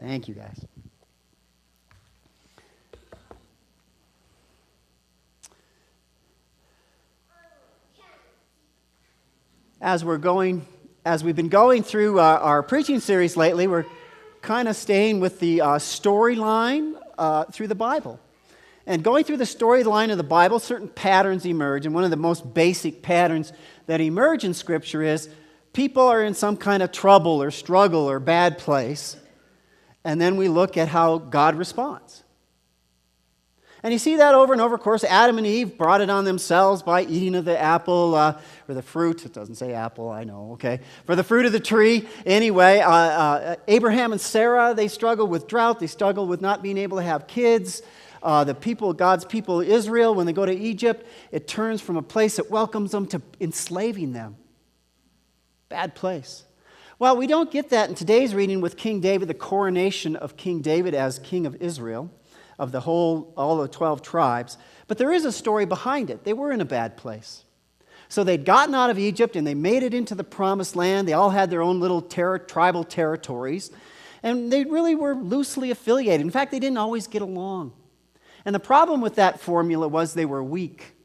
Thank you, guys. As we've been going through our preaching series lately, we're kind of staying with the storyline through the Bible. And going through the storyline of the Bible, certain patterns emerge. And one of the most basic patterns that emerge in Scripture is people are in some kind of trouble or struggle or bad place. And then we look at how God responds. And you see that over and over. Of course, Adam and Eve brought it on themselves by eating of the apple, or the fruit. It doesn't say apple, I know, okay. For the fruit of the tree. Anyway, Abraham and Sarah, they struggled with drought. They struggled with not being able to have kids. God's people, Israel, when they go to Egypt, it turns from a place that welcomes them to enslaving them. Bad place. Well, we don't get that in today's reading with King David, the coronation of King David as king of Israel, of all the 12 tribes. But there is a story behind it. They were in a bad place. So they'd gotten out of Egypt and they made it into the promised land. They all had their own little tribal territories. And they really were loosely affiliated. In fact, they didn't always get along. And the problem with that formula was they were weak.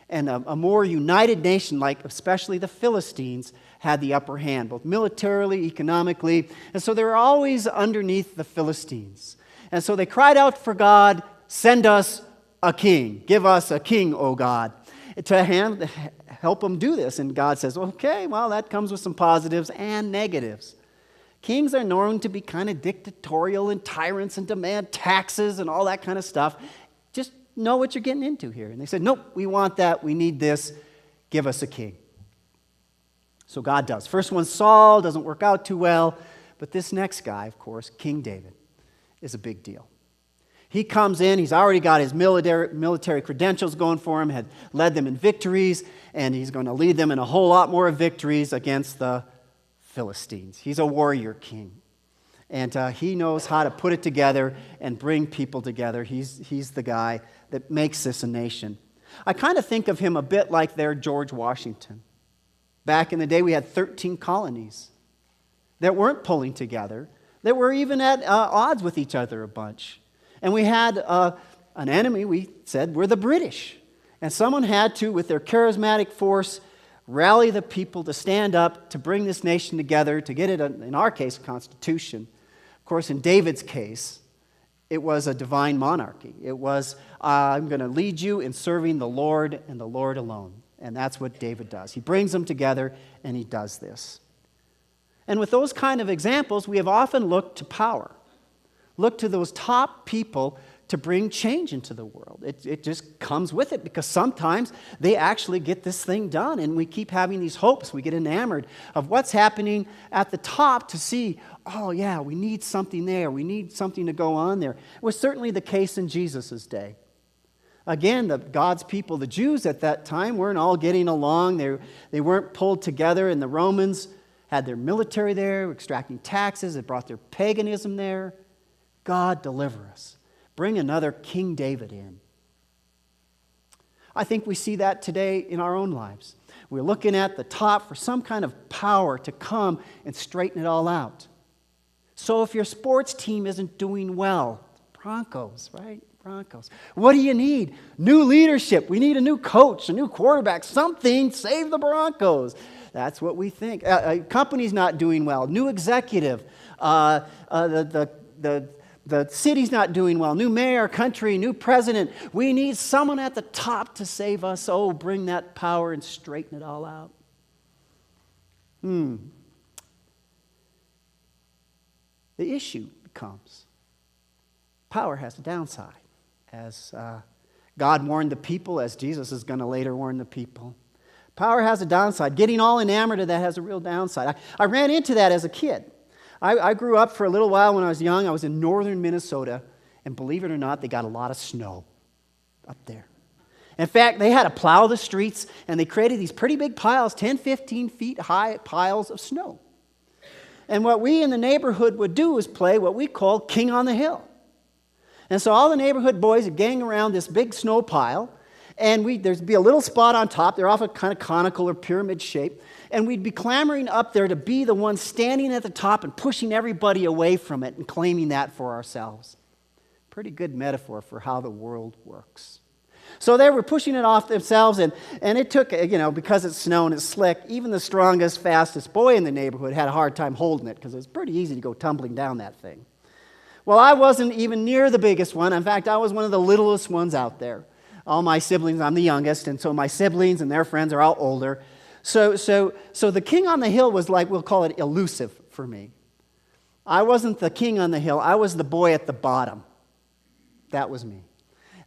And a more united nation, like especially the Philistines, had the upper hand, both militarily, economically. And so they were always underneath the Philistines. And so they cried out for God, send us a king. Give us a king, O God, to help them do this. And God says, okay, well, that comes with some positives and negatives. Kings are known to be kind of dictatorial and tyrants and demand taxes and all that kind of stuff. Just know what you're getting into here. And they said, nope, we want that. We need this. Give us a king. So God does. First one, Saul, doesn't work out too well. But this next guy, of course, King David, is a big deal. He comes in, he's already got his military credentials going for him, had led them in victories, and he's going to lead them in a whole lot more victories against the Philistines. He's a warrior king. And he knows how to put it together and bring people together. He's the guy that makes this a nation. I kind of think of him a bit like their George Washington. Back in the day, we had 13 colonies that weren't pulling together, that were even at odds with each other a bunch. And we had an enemy, we said, we're the British. And someone had to, with their charismatic force, rally the people to stand up, to bring this nation together, to get it, in our case, a constitution. Of course, in David's case, it was a divine monarchy. It was, I'm going to lead you in serving the Lord and the Lord alone. And that's what David does. He brings them together, and he does this. And with those kind of examples, we have often looked to power. Looked to those top people to bring change into the world. It just comes with it because sometimes they actually get this thing done, and we keep having these hopes. We get enamored of what's happening at the top to see, oh yeah, we need something there. We need something to go on there. It was certainly the case in Jesus' day. Again, God's people, the Jews at that time, weren't all getting along. They weren't pulled together, and the Romans had their military there, extracting taxes. It brought their paganism there. God, deliver us. Bring another King David in. I think we see that today in our own lives. We're looking at the top for some kind of power to come and straighten it all out. So if your sports team isn't doing well, Broncos, right? Broncos. What do you need? New leadership. We need a new coach, a new quarterback, something. Save the Broncos. That's what we think. Company's not doing well. New executive. The city's not doing well. New mayor, country, new president. We need someone at the top to save us. Oh, bring that power and straighten it all out. The issue becomes power has a downside. As God warned the people, as Jesus is going to later warn the people. Power has a downside. Getting all enamored of that has a real downside. I ran into that as a kid. I grew up for a little while when I was young. I was in northern Minnesota, and believe it or not, they got a lot of snow up there. In fact, they had to plow the streets, and they created these pretty big piles, 10, 15 feet high piles of snow. And what we in the neighborhood would do is play what we called King on the Hill. And so all the neighborhood boys would gang around this big snow pile, And there'd be a little spot on top. They're often kind of conical or pyramid shaped. And we'd be clamoring up there to be the ones standing at the top and pushing everybody away from it and claiming that for ourselves. Pretty good metaphor for how the world works. So they were pushing it off themselves, and it took, because it's snow and it's slick, even the strongest, fastest boy in the neighborhood had a hard time holding it because it was pretty easy to go tumbling down that thing. Well, I wasn't even near the biggest one. In fact, I was one of the littlest ones out there. All my siblings, I'm the youngest, and so my siblings and their friends are all older. So the king on the hill was like, we'll call it elusive for me. I wasn't the king on the hill. I was the boy at the bottom. That was me.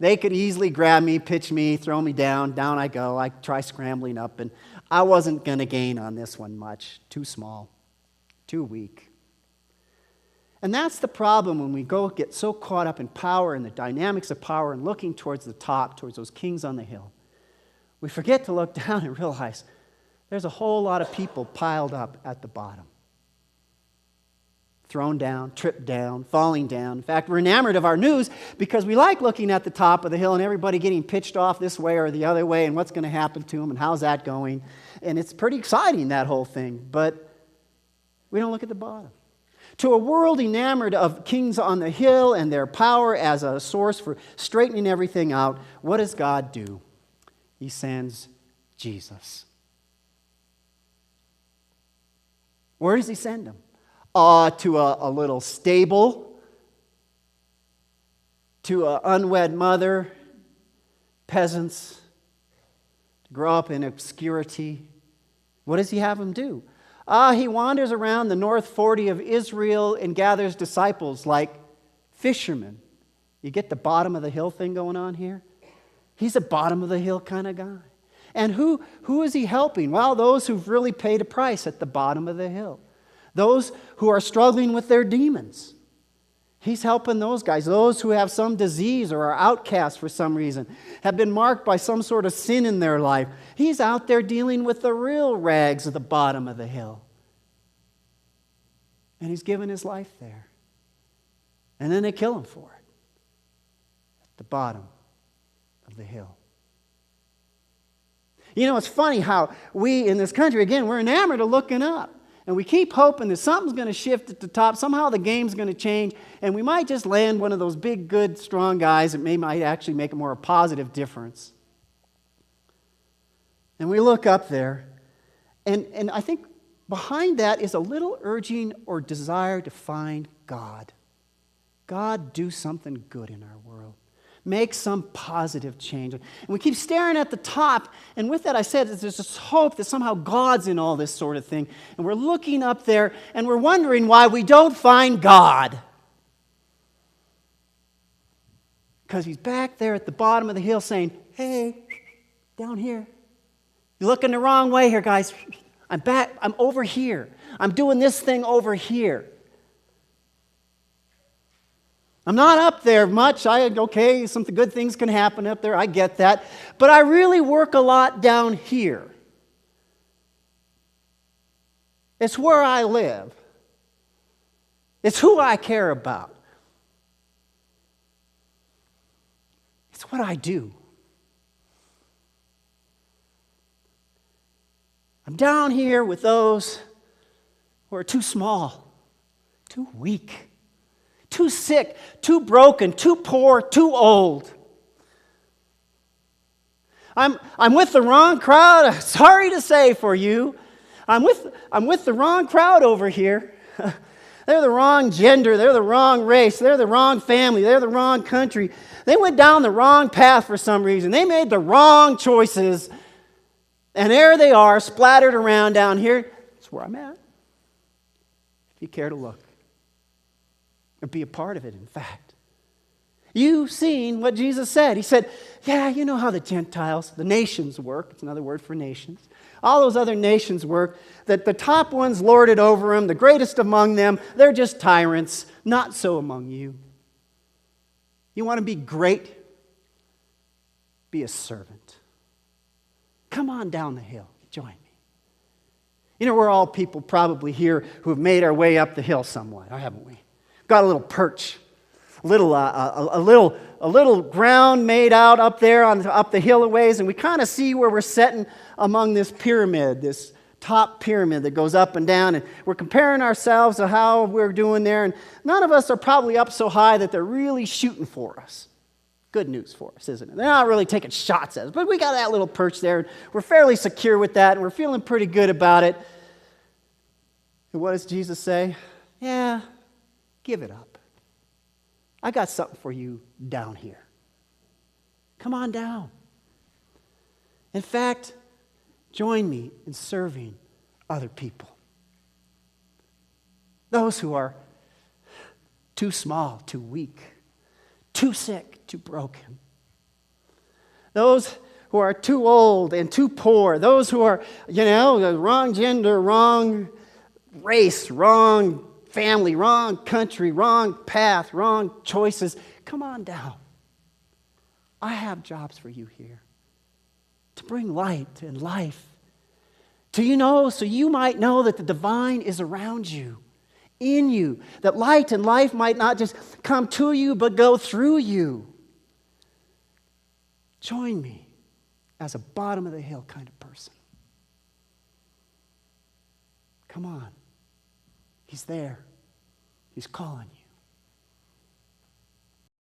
They could easily grab me, pitch me, throw me down. Down I go. I try scrambling up, and I wasn't going to gain on this one much. Too small. Too weak. And that's the problem when we get so caught up in power and the dynamics of power and looking towards the top, towards those kings on the hill. We forget to look down and realize there's a whole lot of people piled up at the bottom. Thrown down, tripped down, falling down. In fact, we're enamored of our news because we like looking at the top of the hill and everybody getting pitched off this way or the other way and what's going to happen to them and how's that going. And it's pretty exciting, that whole thing. But we don't look at the bottom. To a world enamored of kings on the hill and their power as a source for straightening everything out, what does God do? He sends Jesus. Where does he send him? To a little stable, to an unwed mother, peasants, to grow up in obscurity. What does he have him do? He wanders around the North 40 of Israel and gathers disciples like fishermen. You get the bottom of the hill thing going on here? He's a bottom of the hill kind of guy. And who is he helping? Well, those who've really paid a price at the bottom of the hill. Those who are struggling with their demons. He's helping those guys. Those who have some disease or are outcast for some reason, have been marked by some sort of sin in their life. He's out there dealing with the real rags of the bottom of the hill. And he's given his life there. And then they kill him for it. At the bottom of the hill. You know, it's funny how we in this country, again, we're enamored of looking up. And we keep hoping that something's going to shift at the top. Somehow the game's going to change. And we might just land one of those big, good, strong guys that might actually make a more positive difference. And we look up there. And I think behind that is a little urging or desire to find God. God, do something good in our world. Make some positive change. And we keep staring at the top. And with that, I said, there's this hope that somehow God's in all this sort of thing. And we're looking up there, and we're wondering why we don't find God. Because he's back there at the bottom of the hill saying, hey, down here. You're looking the wrong way here, guys. I'm back. I'm over here. I'm doing this thing over here. I'm not up there much. Okay, some good things can happen up there. I get that. But I really work a lot down here. It's where I live. It's who I care about. It's what I do. I'm down here with those who are too small, too weak, too sick, too broken, too poor, too old. I'm with the wrong crowd. Sorry to say for you. I'm with the wrong crowd over here. They're the wrong gender. They're the wrong race. They're the wrong family. They're the wrong country. They went down the wrong path for some reason. They made the wrong choices. And there they are, splattered around down here. That's where I'm at. If you care to look. Or be a part of it, in fact. You've seen what Jesus said. He said, yeah, you know how the Gentiles, the nations work. It's another word for nations. All those other nations work. That the top ones lord it over them. The greatest among them, they're just tyrants. Not so among you. You want to be great? Be a servant. Come on down the hill. Join me. You know, we're all people probably here who have made our way up the hill somewhat, haven't we? Got a little perch. little ground made out up there up the hill a ways, and we kind of see where we're sitting among this pyramid, this top pyramid that goes up and down, and we're comparing ourselves to how we're doing there, and none of us are probably up so high that they're really shooting for us. Good news for us, isn't it? They're not really taking shots at us, but we got that little perch there, and we're fairly secure with that, and we're feeling pretty good about it. And what does Jesus say? Yeah, give it up. I got something for you down here. Come on down. In fact, join me in serving other people. Those who are too small, too weak, too sick, too broken. Those who are too old and too poor. Those who are, the wrong gender, wrong race, wrong family, wrong country, wrong path, wrong choices. Come on down. I have jobs for you here to bring light and life to so you might know that the divine is around you, in you, that light and life might not just come to you but go through you. Join me as a bottom of the hill kind of person. Come on. He's there. He's calling you.